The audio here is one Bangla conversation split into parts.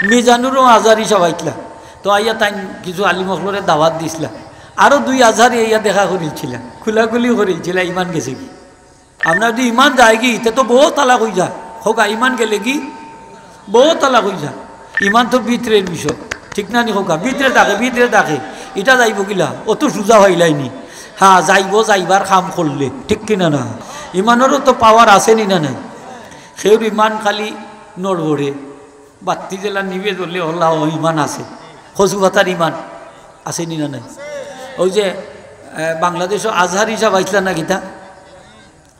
মিজানুরও আজারি সবাইতলা তো আইয়া তাই কিছু আলিমখলরে দাওয়াত দিছিলা আরও 2 আজহারি ইয়া দেখা করিলছিল খোলাখুলি করিলছিল ইমান গেছে কি আপনার যদি ইমান যায় কি তে তো বহু তালাক হয়ে যায় হোক ইমান গেলে কি বহু তালাক হয়ে যায় ইমান তো ভিতরের বিষয় ঠিক না নি হোক ভিতরে থাকে এটা যাইব কিলা অত সোজা হইলাইনি হ্যাঁ যাইবার কাম করলে ঠিক কিনা না ইমানেরও তো পাওয়ার আসেনি না নাই সেও ইমান খালি নড়বড়ে বাত্তি জেলা নিবে ধরলে হল্লা ইমান আছে খসুভাতার ইমান আসেনি না নাই ওই যে বাংলাদেশও আজহারি সাহেব আইসলা না গীতা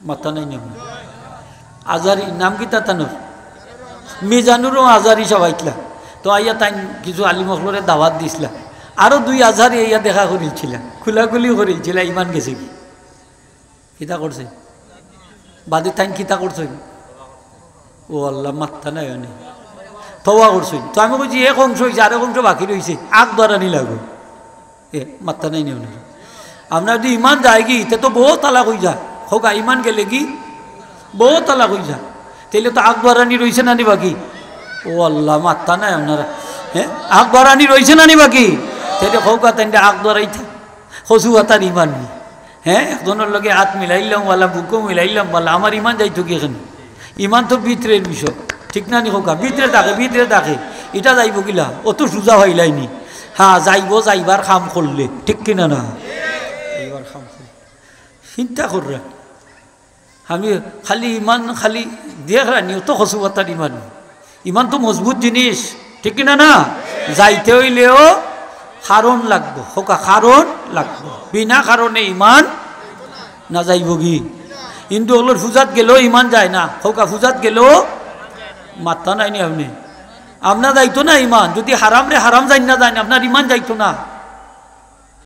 মাথা নাই নিয়ম আজহারি নাম গীতা তানোর মিজানুরও আজহারি সাহেব আইসলা তো আইয়া তাই কিছু আলিমখলরে দাওয়াত দিছিলা আরও 2 আজহারি ইয়া দেখা করিলছিল খোলাখুলি করিলছিল ইমান গেছে কি কিতা করছে বাদে তাই কিতা করছে ও আল্লাহ মাথা নাই অনেক তওয়া করছে তো আমি বলছি এক অংশ হয়েছে আরেক অংশ বাকি রয়েছে আগ দ্বারানি লাগবে মাথা নাই নিয়ম আপনার যদি ইমান যায় কি তে তো বহু তালাক হয়ে যায় হোক ইমান গেলে কি বহু তালাক হয়ে যায় তাইলে তো আগ দ্বারানি রয়েছে না নি বাকি ও আল্লাহ মাথা নাই আপনারা আগ দ্বারানি রয়েছে না নি বাকি তাইলে হোক তাই আগ দ্বারাই খসু হাতার ইমান নি একজনের লগে হাত মিলাইলাম বলা বুকও মিলাইলাম বলা আমার ইমান যাইতো কি এখানে ইমান তো ভিতরের বিষয় ঠিক না নি হোক ভিতরে থাকে এটা যাইব কিলা অত সোজা হইলাইনি হ্যাঁ যাইবার কাম করলে ঠিক কিনা না এইবার কাম করলে চিন্তা কররা আমি খালি ইমান খালি দেখরানি অত খসুবাতার ইমান তো মজবুত জিনিস ঠিক কিনা না যাইতে হইলেও কারণ লাগবো হোকা কারণ লাগবো বিনা কারণে ইমান না যাইব কি কিন্তু ওগুলোর পূজাত গেলেও ইমান যায় না হোকা পূজাত গেলেও মাথা নাই নি আপনি আপনার যাইতো না ইমান যদি হারাম রে হারাম যাই না আপনার ইমান যাইতো না